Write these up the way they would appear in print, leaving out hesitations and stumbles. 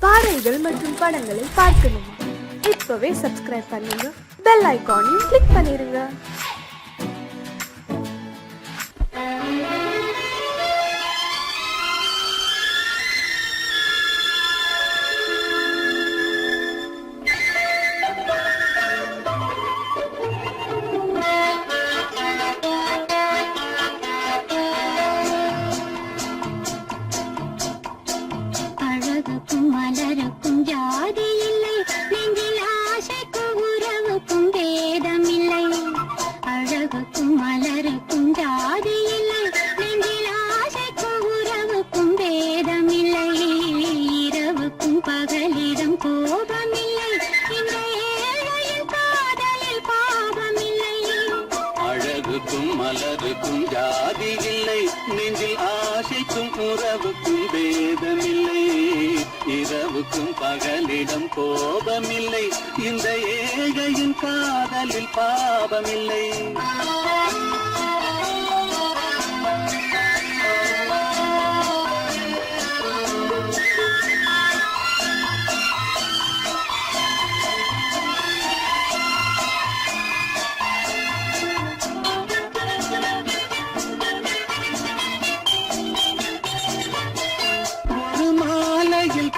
பாடல்கள் மற்றும் படங்களை பார்க்கணுமா? இப்பவே சப்ஸ்கிரைப் பண்ணுங்க, பெல் ஐகானையும் கிளிக் பண்ணிருங்க. மலருக்கும் ஜாதி இல்லை, நெஞ்சில் ஆசைக்கும் உறவுக்கும் பேதமில்லை. இரவுக்கும் பகலிடம் கோபமில்லை, இந்த ஏழையின் காதலில் பாவமில்லை.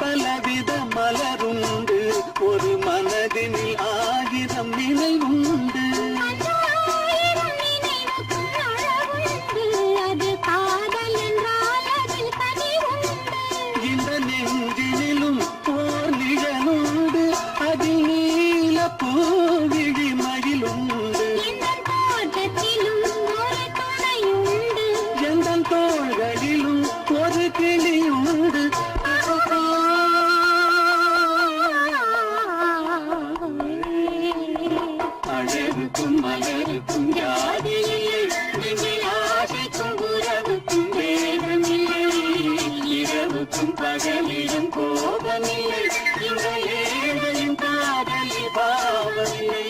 பலவித மலருண்டு, ஒரு மனதினில் 1000 நினைவுண்டு. இந்த நெஞ்சினிலும் ஓர் நிழலுண்டு, அதில் நீல பூவிழி மகிழுண்டு. எந்தன் தோள்களிலும் ஒரு கிளியுண்டு. அழகுக்கும் மலருக்கும் ஜாதி இல்லை, நெஞ்சில் ஆசைக்கும் உறவுக்கும் வேதமில்லை. இரவுக்கும் பகலிலும் கோபமில்லை, இந்த ஏழையின் காதலில் பாவமில்லை.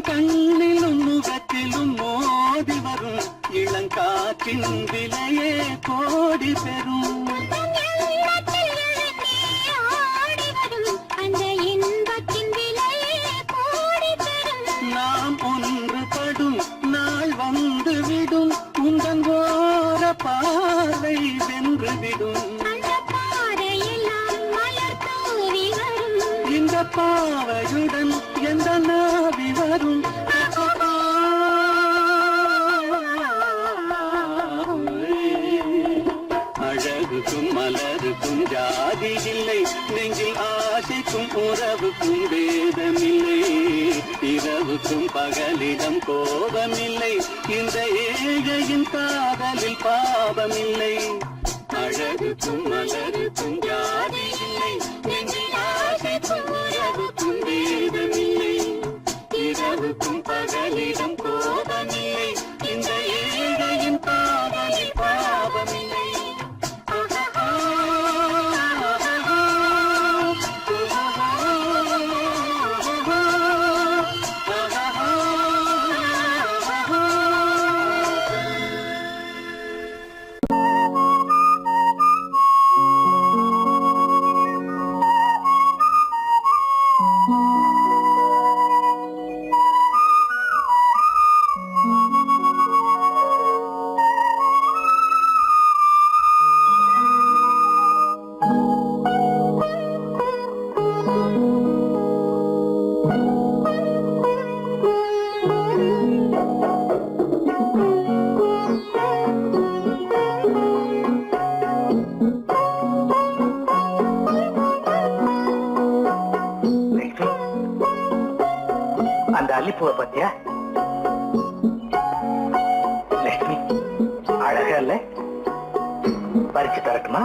கண்ணிலும் முகத்திலும் மோதி வரும் இளங்காற்றின் விலையே கோடி பெறும். நாம் ஒன்றுபடும் நாள் வந்துவிடும், உந்தன் ஓர பார்வை வென்றுவிடும். இந்த பாவையுடன் எந்த நாவி வரும். அழகுக்கும் மலருக்கும் ஜாதி இல்லை, நெஞ்சில் ஆசைக்கும் உறவுக்கும் வேதமில்லை. இரவுக்கும் பகலிடம் கோபமில்லை, இந்த ஏழையின் காதலில் பாவமில்லை. அழகுக்கும் மலருக்கும் ஜாதி இல்லை, நெஞ்சில் ஆசைக்கும் உறவுக்கும் வேதமில்லை. இரவுக்கும் பகலிடம் கோபமில்லை, இந்த ஏழையின் காதலில் பாவமில்லை. அந்த அல்லிப்பூவை பத்தியா லட்சுமி? அழகா இல்ல? பறிச்சு தரட்டுமா?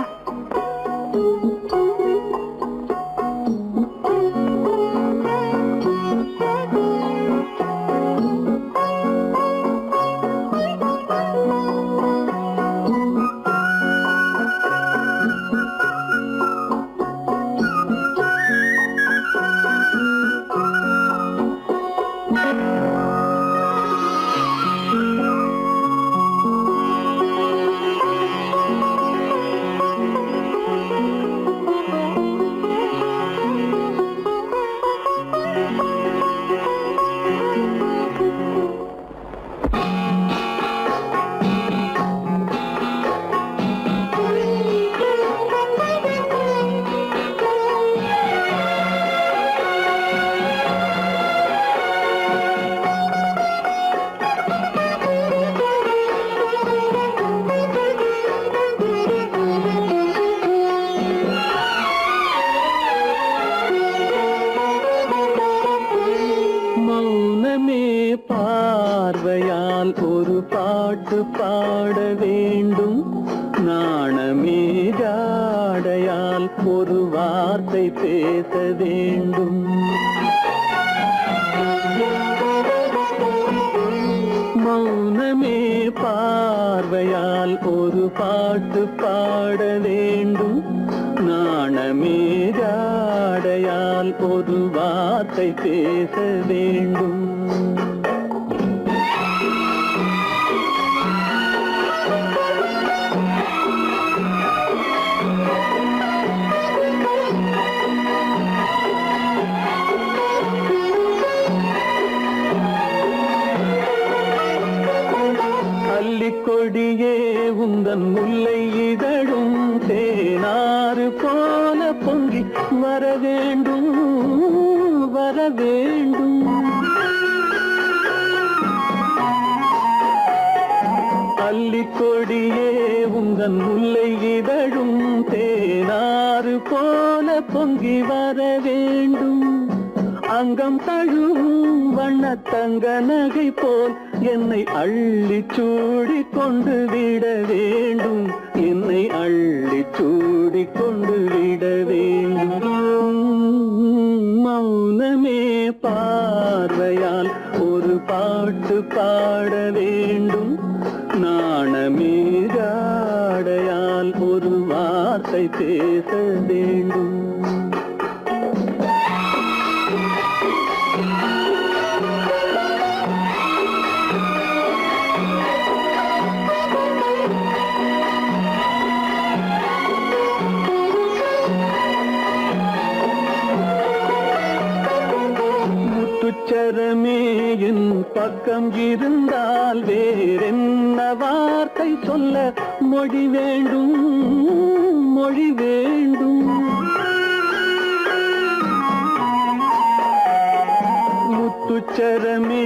பாட வேண்டும். நாணமே ஜாடையால் ஒரு வார்த்தை பேச வேண்டும். மௌனமே பார்வையால் ஒரு பாட்டு பாட வேண்டும். நாணமே ஜாடையால் ஒரு வார்த்தை பேச வேண்டும். கொடியே உந்தன் முல்லை இதழும் தேனாறு போல பொங்கி வர வேண்டும் வர வேண்டும். அல்லிக்கொடியே உந்தன் முல்லை இதழும் தேனாறு போல பொங்கி வர வேண்டும். அங்கம் தழுவும் வண்ணத்தங்க நகை போல் என்னை அள்ளி சூடி கொண்டு விட வேண்டும். என்னை அள்ளி சூடி கொண்டு விட வேண்டும். மௌனமே பார்வையால் ஒரு பாட்டு பாட வேண்டும். நாணமே ஜாடையால் ஒரு வார்த்தை பேச வேண்டும். முத்துச்சரமே என் பக்கம் இருந்தால் வேறென்ன வார்த்தை சொல்ல மொழி வேண்டும் மொழி வேண்டும். முத்துச்சரமே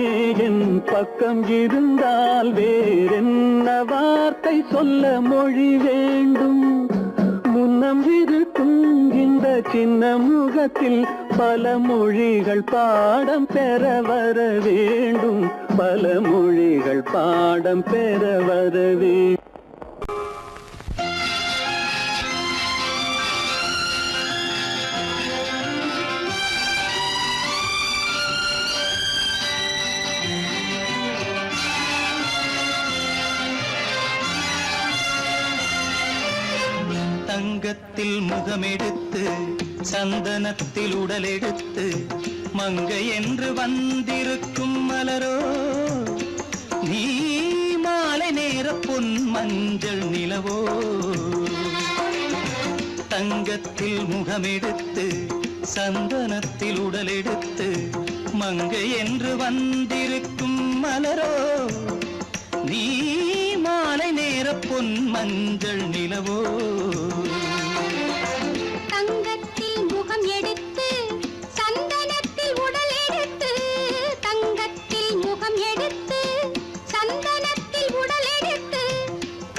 என் பக்கம் இருந்தால் வேறென்ன வார்த்தை சொல்ல மொழி வேண்டும். முன்னம் இருக்கும் இந்த சின்ன முகத்தில் பல மொழிகள் பாடம் பெற வர வேண்டும். பல மொழிகள் பாடம் பெற வர வேண்டும். தங்கத்தில் முகமெடுத்து சந்தனத்தில் உடலெடுத்து மங்கை என்று வந்திருக்கும் மலரோ நீ மாலை நேர பொன் மஞ்சள் நிலவோ. தங்கத்தில் முகமெடுத்து சந்தனத்தில் உடலெடுத்து மங்கை என்று வந்திருக்கும் மலரோ நீ மாலை நேர பொன் மஞ்சள் நிலவோ. தங்கத்தில் முகம் எடுத்து சந்தனத்தில் உடல் எடுத்து தங்கத்தில் முகம் எடுத்து சந்தனத்தில் உடல் எடுத்து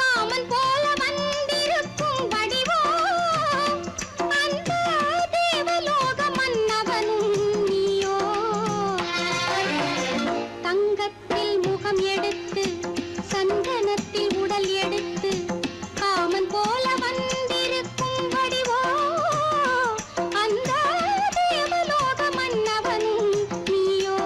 காமன் போல வந்திருக்கும் வடிவோ அந்த தேவலோக மன்னவனும் நீயோ. தங்கத்தில் முகம் எடுத்து சந்தனத்தில் உடல் எடுத்து காமன் போல வந்திருக்கும் வடிவோ அந்த தேவலோக மன்னவனும் நீயோ.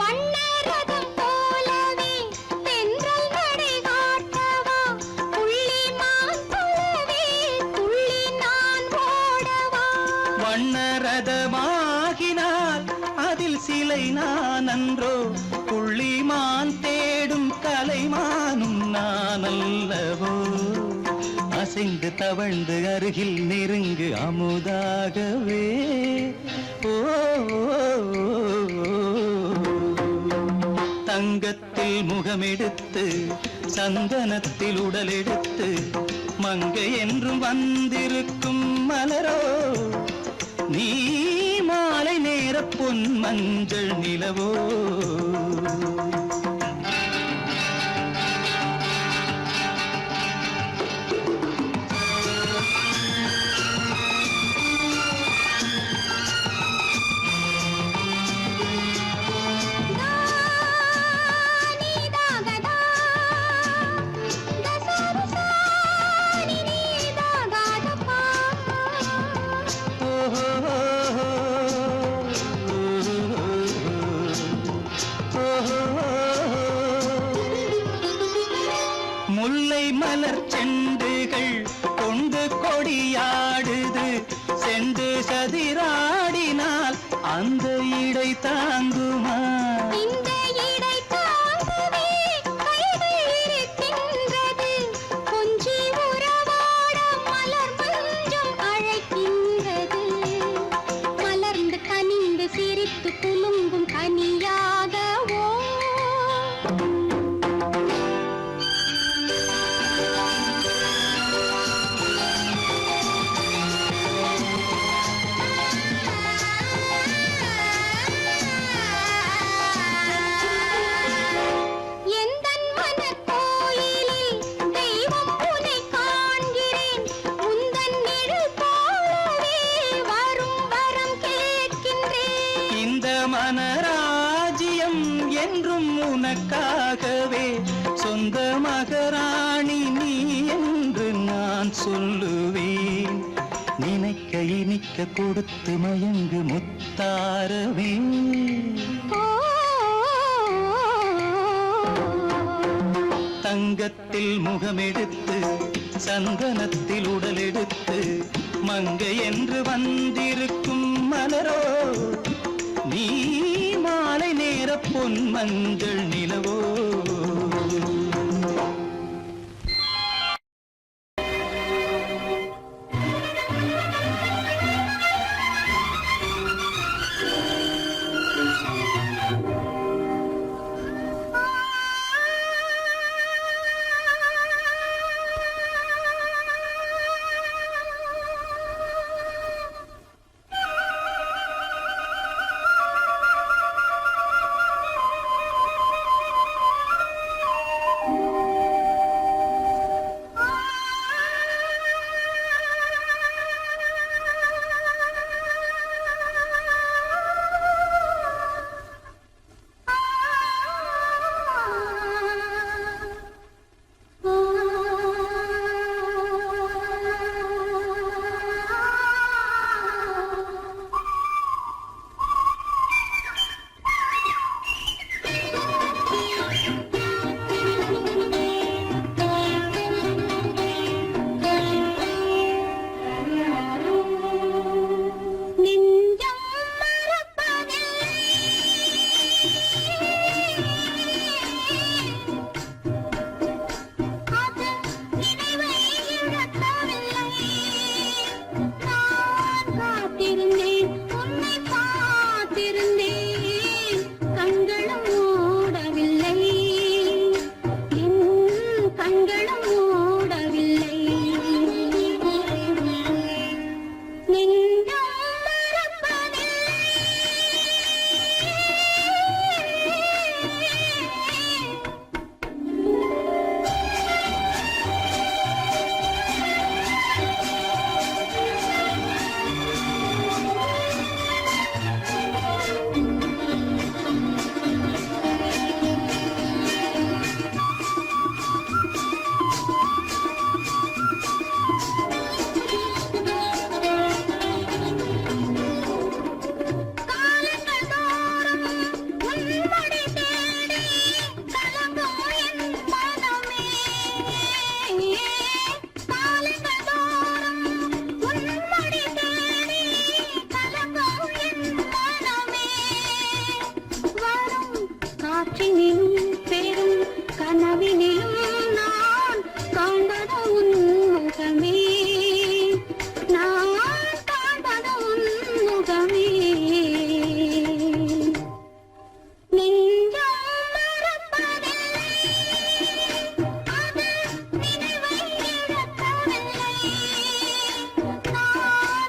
வண்ணரதம் போலவே தென்றல் நடை காட்டவா புள்ளிமான் போலவே துள்ளி நான் ஓடவா. வண்ணரதமாகினால் அதில் சிலை நான் அன்றோ புள்ளிமான் தேடும் கலைமானும் நான் அல்லவோ. அசைந்து தவழ்ந்து அருகில் நெருங்கு அமுதாகவே ஓ. தங்கத்தில் முகமெடுத்து சந்தனத்தில் உடலெடுத்து மங்கை என்றும் வந்திருக்கும் மலரோ நீ மாலை நேர பொன் மஞ்சள் நிலவோ முல்லை மலர் செண்டுகள் கொண்டு கொடியாடுது செண்டு சதிராடினால் அந்த இடை தாங்குமா இந்த இடை தாங்குவே கைகள் இருக்கின்றது கொஞ்சி உறவாட மலர் மஞ்சம் அழைக்கின்றது மலர்ந்து கனிந்து சிரித்து குலுங்கும் கனியாகவோ மனராஜ்யம் என்றும் உனக்காகவே சொந்த மகராணி நீ என்று நான் சொல்லுவேன் நினைக்க இனிக்க கொடுத்து மயங்கு முத்தாரவே தங்கத்தில் முகமெடுத்து சந்தனத்தில் உடலெடுத்து மங்கை என்று வந்திருக்கும் மலரோ நீ மாலை நேர பொன் மஞ்சள் நிலவோ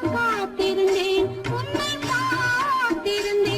காத்திருந்தேன் உன்னை காத்திருந்தேன்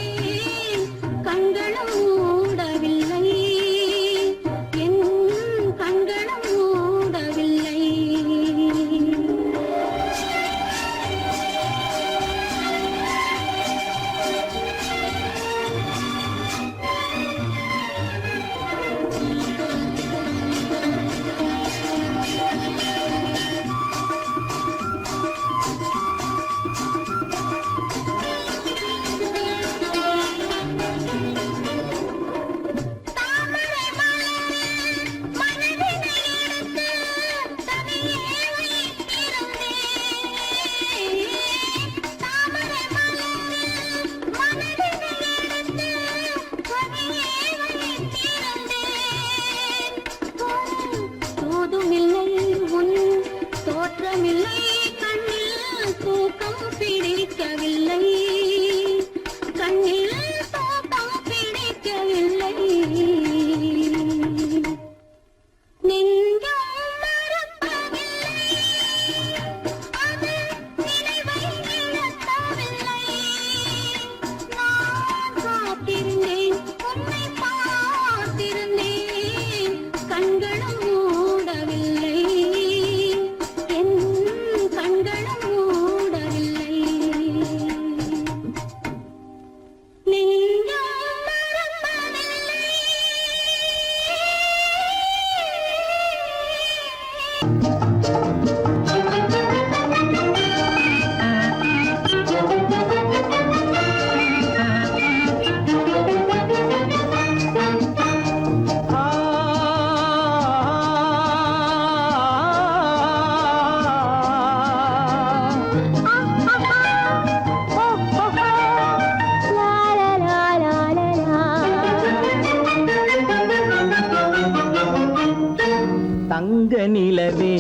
தங்க நிலவே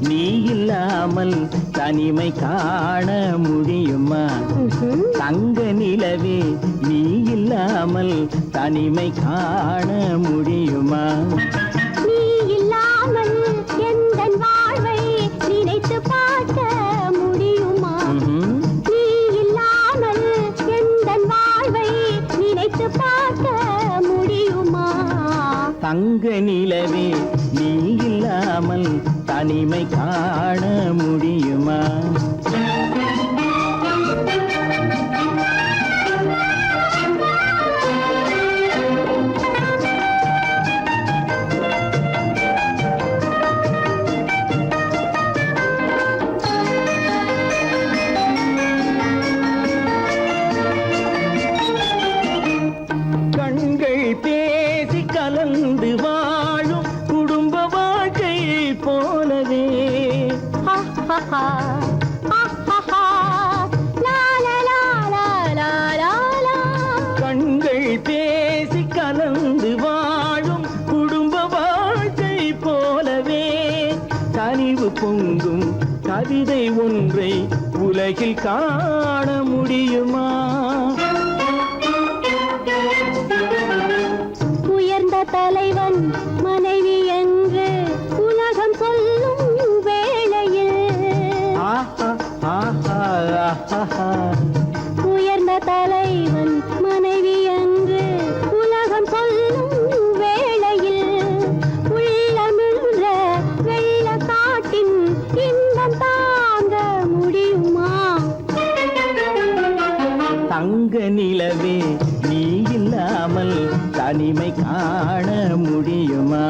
நீ இல்லாமல் தனிமை காண முடியுமா? தங்க நிலவே நீ இல்லாமல் தனிமை காண முடியுமா? நீ இல்லாமல் எந்தன் வாழ்வை நினைத்து பார்க்க முடியுமா? நீ இல்லாமல் எந்தன் வாழ்வை நினைத்து பார்க்க முடியுமா? தங்க நிலவே நீ இல்லாமல் தனிமை காண முடியுமா? கண்கள் பேசி கலந்து வாழும் குடும்ப வாழ்க்கை போலவே கண்கள் பேசி கலந்து வாழும் குடும்ப வாழ்க்கை போலவே கனிவு பொங்கும் கவிதை ஒன்றை உலகில் காண முடியுமா? உயர்ந்த தலைவன் மனைவி என்று உலகம் சொல்லும் வேளையில் ஆஹா ஆஹா ஆஹா உயர்ந்த தலைவன் மனைவி என்று உலகம் சொல்லும் வேளையில் உள்ளமிழ்ற வெள்ள காட்டின் இன்பம் தாங்க முடியுமா? தங்க நிலவே நீ இல்லாமல் தனிமை காண முடியுமா?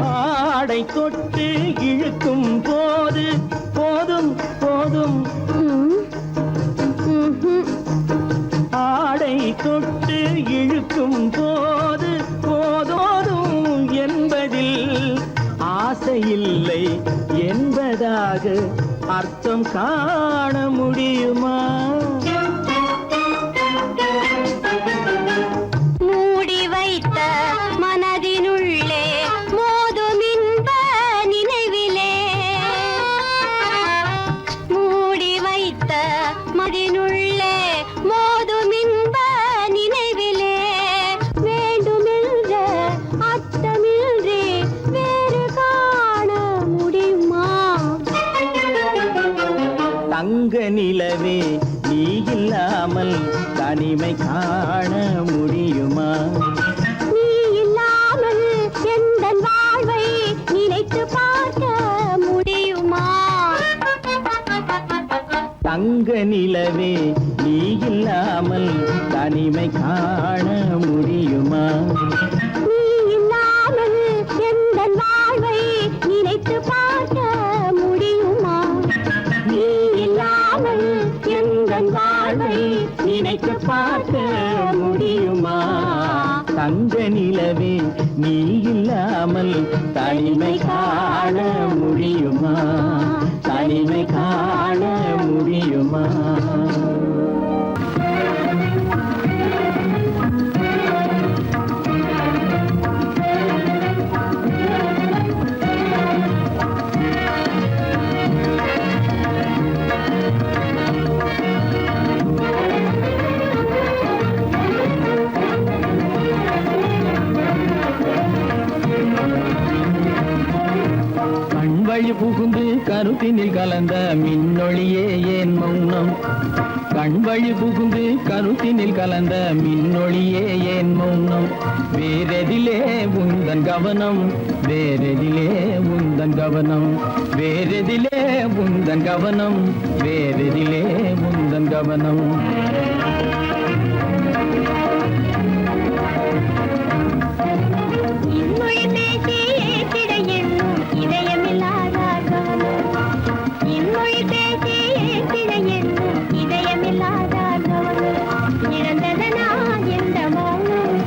ஆடை தொட்டு இழுக்கும் போது போதும் போதும் ஆடை தொட்டு இழுக்கும் போது போதோதும் என்பதில் ஆசையில்லை என்பதாக அர்த்தம் காண முடியுமா? மூடி வைத்த மனதினுள்ளே மோதும் இன்ப நினைவிலே மூடி வைத்த மனதினுள்ளே மோதும் இன்ப நினைவிலே வேண்டுமென்ற அர்த்தமின்றி வேறு காண முடியுமா? தங்க நிலவே நீ இல்லாமல் தனிமை காண முடியுமா? நீ இல்லாமல் எந்தன் வாழ்வை நினைத்து பார்க்க முடியுமா? தங்க நிலவே நீ இல்லாமல் தனிமை காண முடியுமா? நீ இல்லாமல் எந்தன் வாழ்வை நினைத்து பார்க்க முடியுமா? நீ இல்லாமல் எந்தன் வாழ்வை நினைத்து பார்க்க முடியுமா? தங்க நிலவே நீ இல்லாமல் தனிமை காண முடியுமா? தனிமை காண முடியுமா? கண்வழி புகுந்து கருத்தினில் கலந்த மின்னொளியே ஏன் மௌனம்? கண்வழி புகுந்து கருத்தினில் கலந்த மின்னொளியே ஏன் மௌனம்? வேறெதிலே உந்தன் கவனம்? வேறெதிலே உந்தன் கவனம்? வேறெதிலே உந்தன் கவனம்? வேறெதிலே உந்தன் கவனம்? இன்மொழி பேசி ஏற்றிட எண்ணும் இதயமில்லாதார் கவனம். இன்மொழி பேசி ஏற்றிட எண்ணும் இதயமில்லாதார் கவனம். இழந்ததனா எந்த மௌனம்?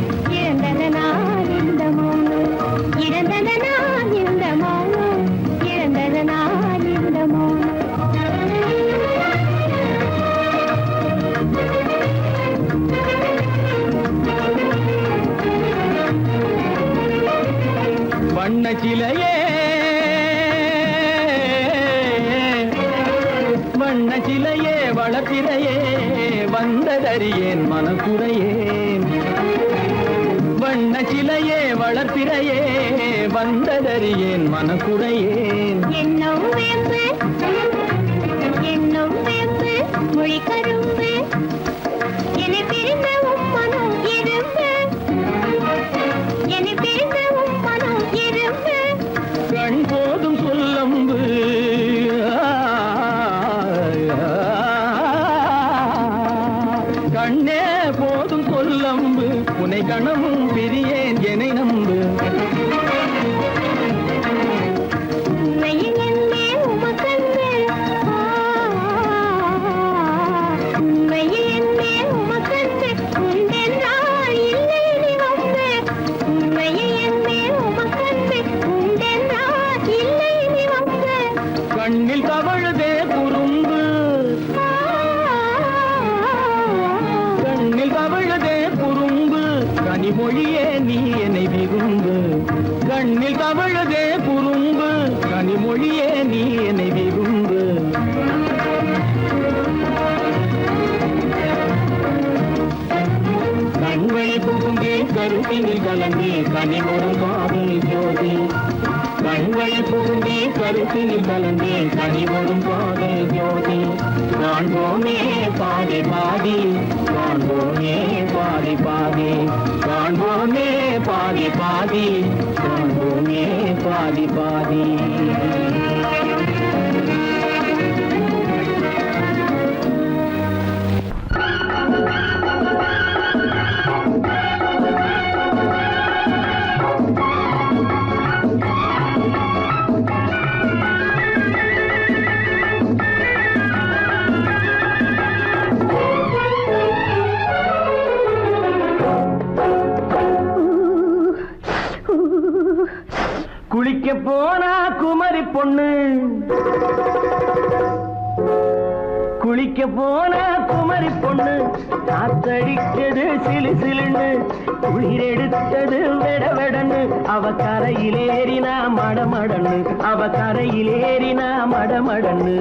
வண்ண சிலையே வண்ண சிலையே வளர்ப்பிறையே வந்ததறியேன் மனக்குறையேன் வண்ண சிலையே வளர்ப்பிறையே வந்ததறியேன் மனக்குறையேன் என்னும் வேம்பு மொழி கரும்பு என்னை பிரிந்த உம்மனம் இரும்பு என்னை பிரிந்த உம்மனம் இரும்பு கண் போதும் சொல்லம்பு கண்ணே போதும் சொல்லம்பு உனை கணமும் பிரியேன் என்னை நம்பு உண்மையில் என்னே உமக்கன்று உண்மையில் என்னே உமக்கன்று உண்டென்றால் இல்லை நீ வந்து உண்மையில் என்னே உமக்கன்று உண்டென்றால் இல்லை நீ வந்து கண்ணில் தவழுதே குறும்பு கண்ணில் தவழுதே குறும்பு கனிமொழியே நீ என்னை விரும்பு கண்ணில் தவழுதே குறும்பு கனிமொழியே நீ என்னை விரும்பு கண்வழி புகுந்தே கருத்தினில் கலந்தே கனிமொரு காதல் ஜோதி கண்வழி புகுந்தே கருத்தினில் கலந்தே கனிமொரும் காதல் ஜோதி காண்போமே பாதி பாதி காண்போமே பாதி பாதி காண்போமே பாதி பாதி காண்போமே பாதி பாதி குளிக்க போனா குமரி பொண்ணு குளிக்க போனா குமரி பொண்ணு காத்தடிச்சது சிலு சிலுன்னு குளிரெடுத்தது வெடவெடன்னு அவ கரையிலேறினா மடமடன்னு அவ கரையிலேறினா மடமடன்னு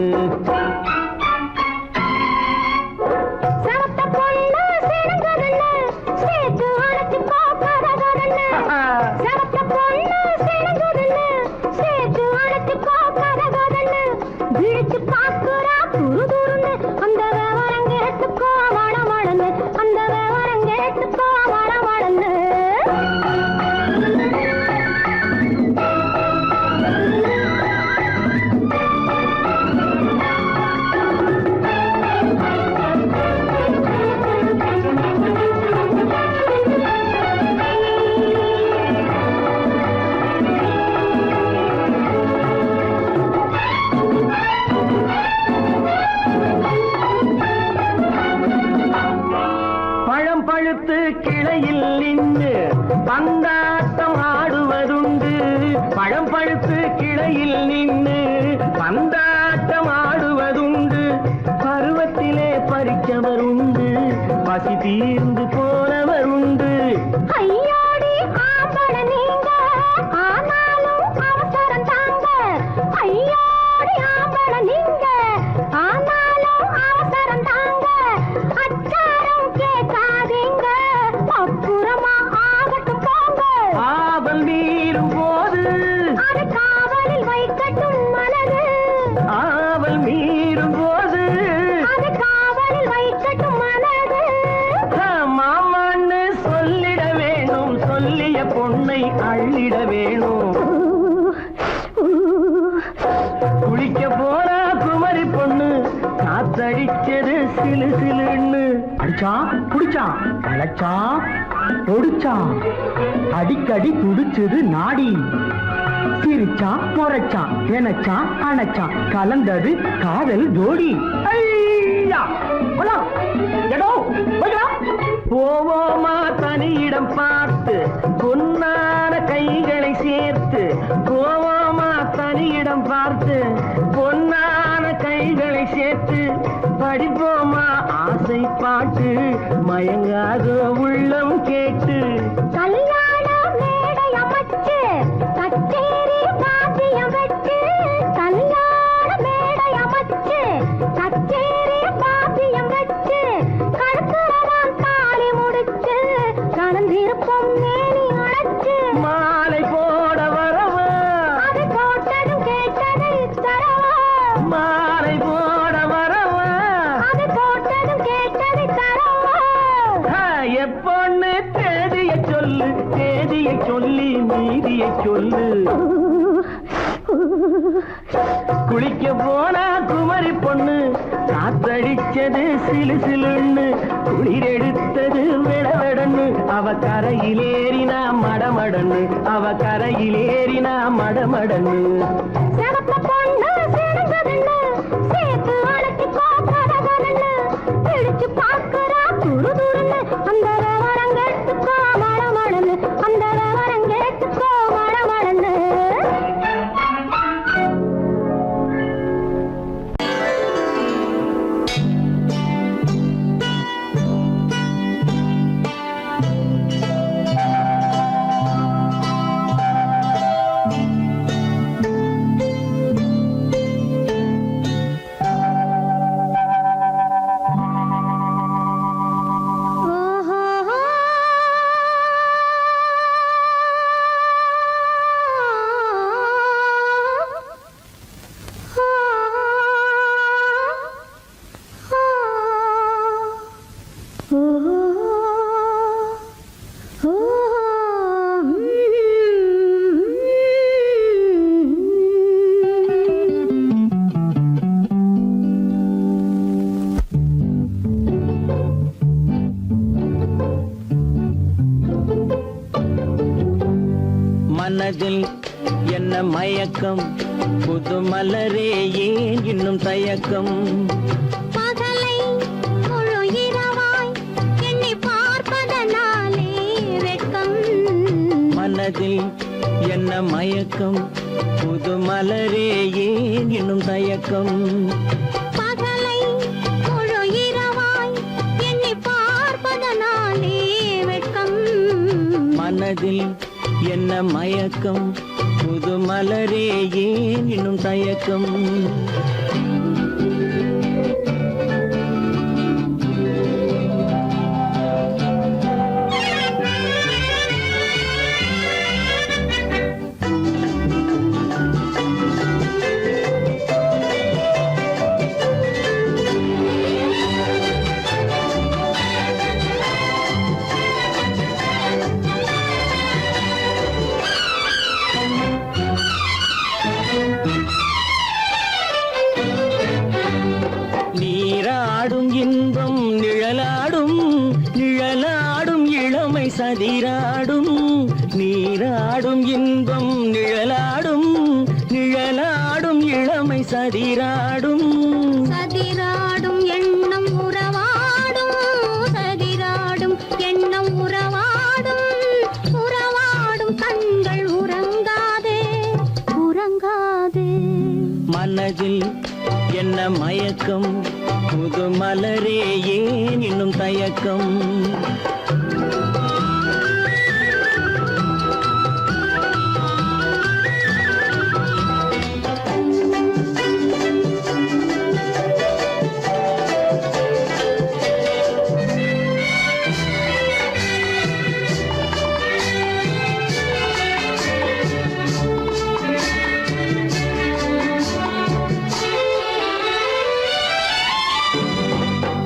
சவத்த பொண்ணு சிறந்ததன்னு சேத்து அழைச்சு பார்க்காததன்னு சவத்த பொண்ணு சிறந்ததன்னு சேத்து அழைச்சு பார்க்காததன்னு விழிச்சு பார்க்குறா துரு துருன்னு அந்த விவரம் கேட்டுக்கோ வடமடன்னு அந்த விவரம் கேட்டுக்கோ வடமடன்னு பழம் பழுத்து கிளையில் நின்று பந்தாட்டம் ஆடுவதுண்டு பழம் பழுத்து கிளையில் நின்று பந்தாட்டம் ஆடுவதுண்டு பருவத்திலே பறிச்சவருண்டு பசி தீர்ந்து போனவருண்டு ஐயோடி ஆம்பள நீங்க ஆனாலும் அவசரம் தாங்க ஐயோடி ஆம்பள நீங்க ஆனாலும் அவசரம் தாங்க அச்சாரம் கேட்காதீங்க அப்புறமா ஆகட்டும் போங்க ஆவல் மீறும் போது அது காவலில் வைக்கட்டும் மனது ஆவல் மீறும் போது அது காவலில் வைக்கட்டும் மனது மாமான்னு சொல்லிட வேணும் சொல்லிய பொண்ணை அள்ளிட வேணும் குளிக்க போறா குமரி பொண்ணு காத்தடிச்சது சிலு சிலுன்னு அடிச்சா புடிச்சா அழைச்சா ஒடிச்சா அடிக்கடி துடிச்சது நாடி சிரிச்சா முறைச்சா எனச்சா அணைச்சா கலந்தது காதல் ஜோடி ஐயா போலாம். எடோ, போய்க்கலாம். போவோமா தனியிடம் பார்த்து பொன்னான கைகளை சேர்த்து போவோமா தனியிடம் பார்த்து பொன்னான கைகளை சேர்த்து படிப்போமா ஆசை பாட்டு மயங்காத உள்ளம் கேட்டு கல்யாண மேடை அமைச்சு கச்சேரி சொல்லு தேதியை சொல்லி நீதியை சொல்லு. குளிக்க போனா குமரி பொண்ணு காத்தடிச்சது சிலு சிலுன்னு குளிர் எடுத்தது விடவெடன்னு அவ கரையிலேறினா மடமடன்னு அவ கரையிலேறினா மடமடன்னு. சிவப்பு பொண்ணு சிறந்ததுன்னு சேர்த்து அழைச்சிக்கோ கரகரன்னு பிடிச்சு பார்க்கறா துரு துருன்னு அந்த விவரம் கேட்டுக்கோ மடமடன்னு அந்த விவரம் கேட்டுக்கோ மடமடன்னு. மனதில் என்ன மயக்கம் புது மலரே ஏன் இன்னும் தயக்கம். பகலை முழு இரவாய் எண்ணி பார்ப்பதனாலே வெட்கம். மனதில் என்ன மயக்கம் புது மலரே ஏன் இன்னும் தயக்கம். பகலை முழு இரவாய் எண்ணி பார்ப்பதனாலே வெட்கம். மனதில் என்ன மயக்கம் புது மலரே ஏன் இன்னும் தயக்கம். நீராடும் இன்பம் நிழலாடும் நிழலாடும் இளமை சதிராடும். நீராடும் இன்பம் நிழலாடும் நிழலாடும் இளமை சதிராடும். சதிராடும் எண்ணம் உறவாடும் சதிராடும் எண்ணம் உறவாடும் உறவாடும் கண்கள் உறங்காதே உறங்காதே. மனதில் என்ன மயக்கம் புது மலரே ஏன் இன்னும் தயக்கம்.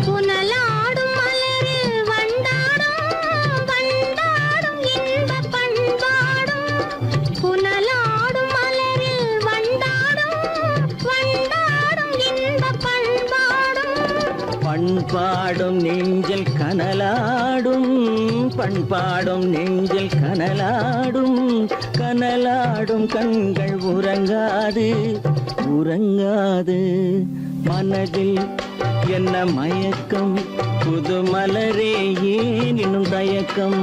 புனலாடும் மலரில் வண்டாடும் வண்டாடும் இன்பப் பண்பாடும். புனலாடும் மலரில் வண்டாடும் வண்டாடும் இன்பப் பண்பாடும். பண்பாடும் நெஞ்சில் கனலாடும் பண்பாடும் நெஞ்சில் கனலாடும். கனலாடும் கண்கள் உறங்காது உறங்காது. மனதில் என்ன மயக்கம் புது மலரே ஏன் இன்னும் தயக்கம்.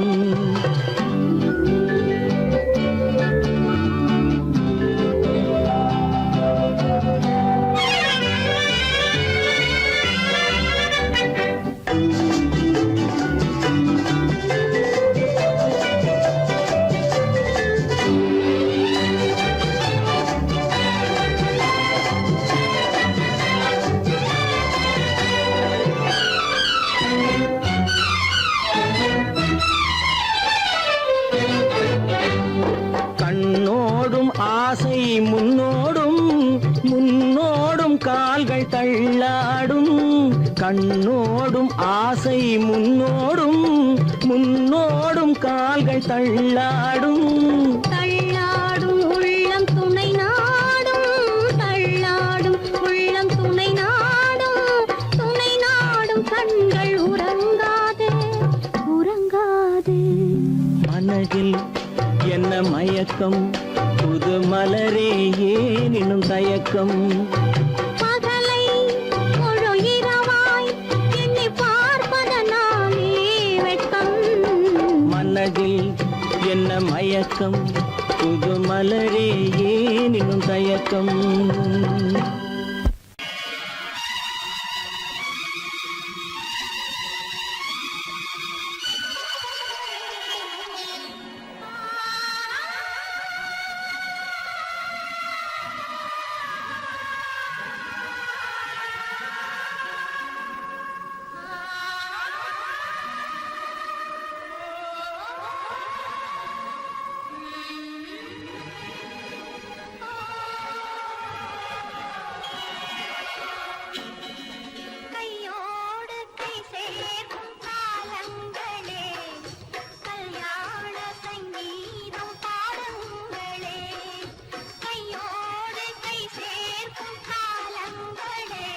ஆசை முன்னோடும் முன்னோடும் கால்கள் தள்ளாடும். கண்ணோடும் ஆசை முன்னோடும் முன்னோடும் கால் கால்கள் தள்ளாடும் தள்ளாடும் உள்ளம் துணை நாடும் தள்ளாடும் உள்ளம் துணை நாடும் கண்கள் உறங்காதே உறங்காதே மனதில் என்ன மயக்கம் புது மலரே ஏன் இன்னும் தயக்கம் பகலை முழு இரவாய் எண்ணி பார்ப்பதனாலே வெட்கம் மனதில் என்ன மயக்கம் புது மலரே ஏன் இன்னும் தயக்கம் கையோடு கை சேர்க்கும் காலங்களே கல்யாண சங்கீதம் பாடுங்களே கையோடு கை சேர்க்கும் காலங்களே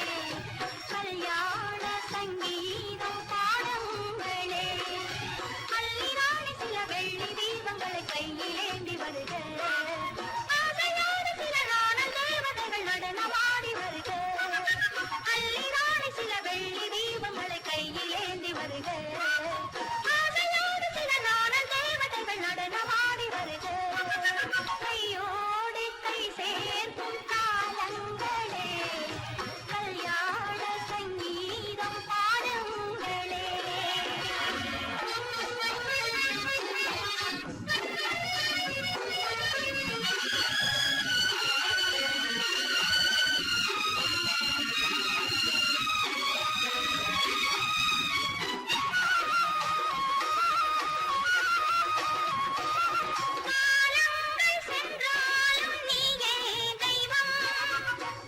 கல்யாண சங்கீதம் பாடுங்களே அள்ளிராணி சில வெள்ளி தீபங்களை கையிலேந்தி வருக ஆசையோடு சில நாணல் தேவதைகள் நடனமாடி வருக அள்ளிராணி சில வெள்ளி தீபங்களை கையிலேந்தி வருக ஆசையோடு சில நாணல் தேவதைகள் நடனமாடி வருக கையோடு கை சேர்க்கும் காலங்களே கல்யாண சங்கீதம் பாடுங்களே காலங்கள் சென்றாலும் நீயே தெய்வம்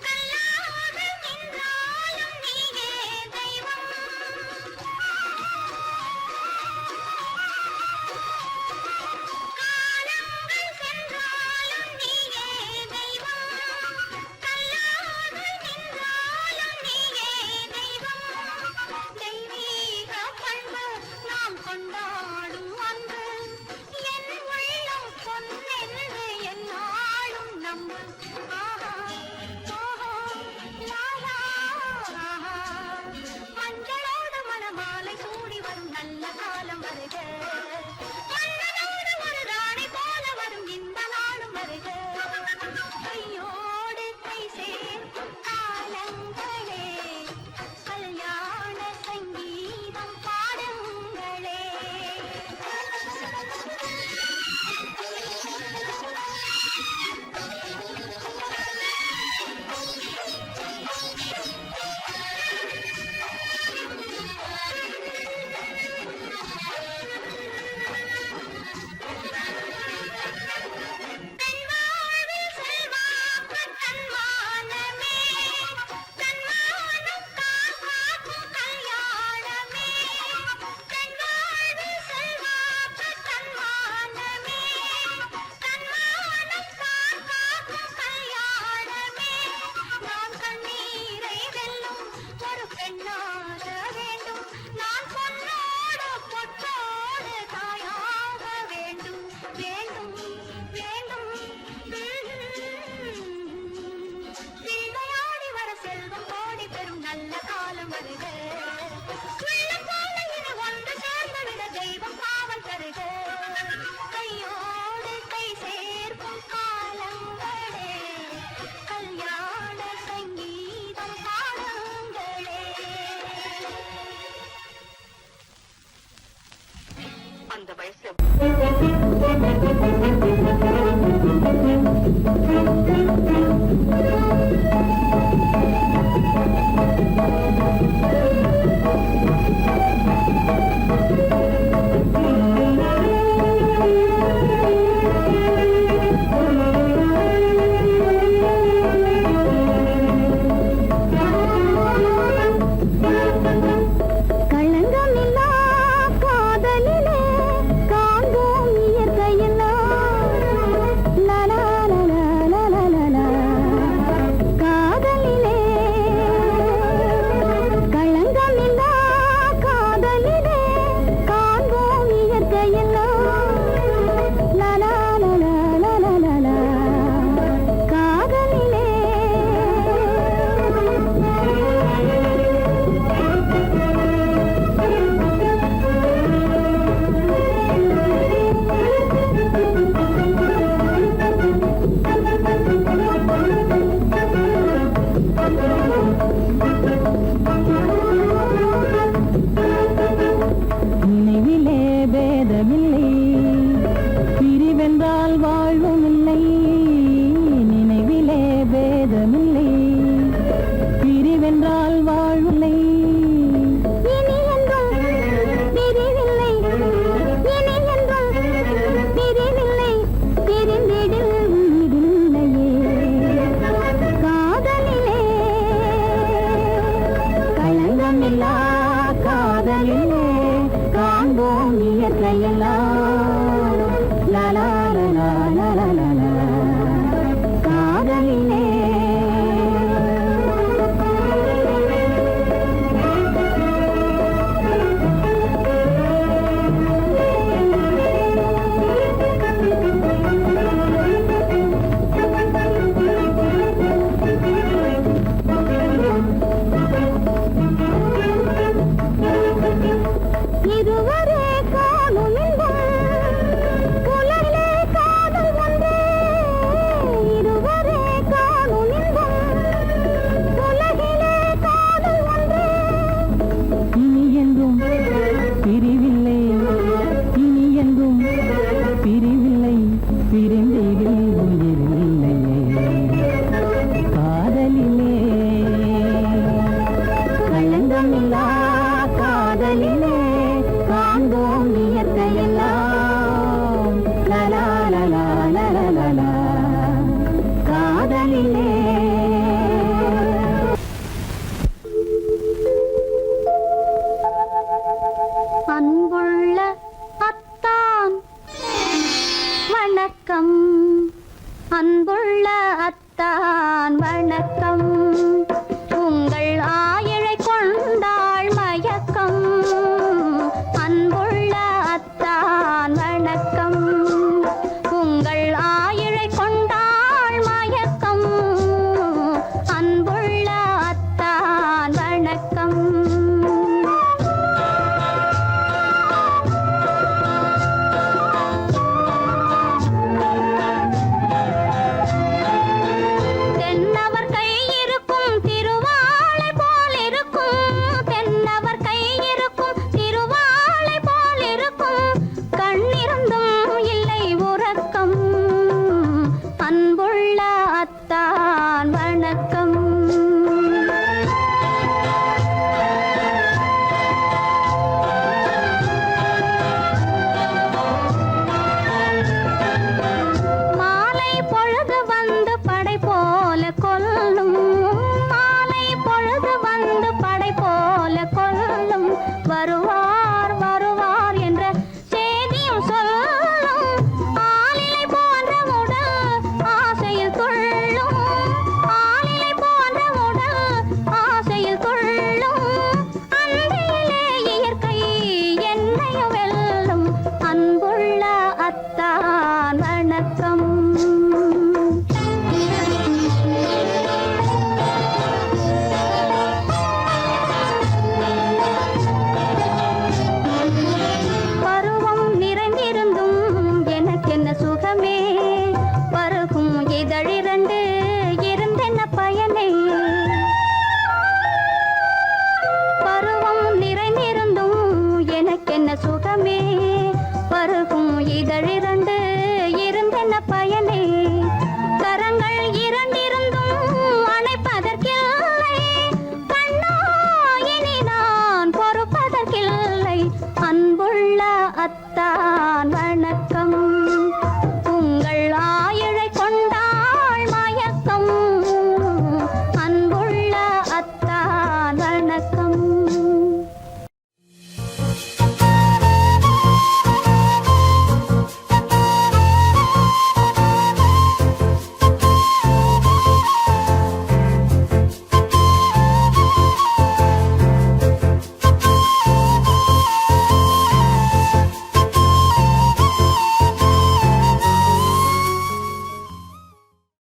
கல்லாக நின்றாலும் நீயே தெய்வம் காலங்கள் சென்றாலும் நீயே தெய்வம் கல்லாக நின்றாலும் நீயே தெய்வம் தெய்வீக பண்பு நாம் கொண்டாடும் அன்பு என் உள்ளம் பொன்னென்று என்னாலும் நம்பு ஆஹா ஓஹோ லாலா ஆஹா மஞ்சளோடு மணமாலை சூடி வரும் நல்ல காலம் வருக மன்னனோடு ஒரு ராணி போல வரும் இந்த நாளும் வருக கையோடு கை சேர்க்கும் காலங்களே கல்யாண சங்கீதம் பாடுங்களே தன்வாழ்வில் செல்வாக்கு தன்மானமே தன்மானம் காக்கும் கல்யாணமே தன்வாழ்வில் செல்வாக்கு தன்மானமே தன்மானம் காக்கும் கல்யாணமே நான் கண்ணீரை வெல்லும் ஒரு பெண்ணாக வேண்டும் நான் பொன்னோடு பொட்டோடு தாயாக வேண்டும் வேண்டும் வேண்டும் பிள்ளையாடி வர செல்வம் கோடி பெறும் நல்ல காலம் வருக உள்ளம் போல இனி ஒன்று சேர்ந்து விட தெய்வம் காவல் தருக கையோடு கை சேர்க்கும் காலங்களே கல்யாண சங்கீதம் பாடுங்களே அந்த வயசு களங்கமில்லா காதலிலே காண்போம் எல்லாம் லலா லலா லலா லலா காதலிலே இதுவரை காணும் உலகிலே காதல் ஒன்றே இதுவரை காணும் உலகிலே காதல் ஒன்றே இனி என்றும் பிரிவில்லை இனி என்றும் பிரிவில்லை பிரிந்திடில் உயிரில்லையே காதலிலே களங்கமில்லா காதலிலே காண்போம் இயற்கையெல்லாம் லலா லலா லலா லலா காதலிலே அன்புள்ள அத்தான் வணக்கம் அன்புள்ள அத்தான் வணக்கம் உங்கள் ஆயிழை கொண்டாள் மயக்கம் அன்புள்ள அத்தான் வணக்கம் உங்கள் ஆயிழை கொண்டாள் மயக்கம் அன்புள்ள அத்தான் வணக்கம் தென்னவர் கை இருக்கும் திருவாளை போல் இருக்கும் தென்னவர் கை இருக்கும் திருவாளை போல் இருக்கும் கண்ணிருந்தும் இல்லை உறக்கம் அன்புள்ள அத்தான் வணக்கம் மாலை பொழுது வந்து படை போல கொல்லும் மாலை பொழுது வந்து படை போல கொல்லும் வருவார் வருவார் என்ற செய்தியும் சொல்லும் ஆளிலை போன்ற உடல் ஆசையில் துள்ளும் ஆளிலை போன்ற உடல் ஆசையில் துள்ளும் அன்பிலே இயற்கை என்னையும் வெல்லும் அன்புள்ள அத்தான் வணக்கம் பருவம் நிறைந்திருந்தும் எனக்கென்ன சுகமே பருகும் இதழிரண்டு இருந்தென்ன பயனே பருவம் நிறைந்திருந்தும் எனக்கென்ன சுகமே பருகும் இதழிரண்டு இருந்தென்ன பயனே கரங்கள் இரண்டிருந்தும் அணைப்பதற்கில்லை கண்ணா இனி நான் பொறுப்பதற்கில்லை அன்புள்ள அத்தான் வணக்கம்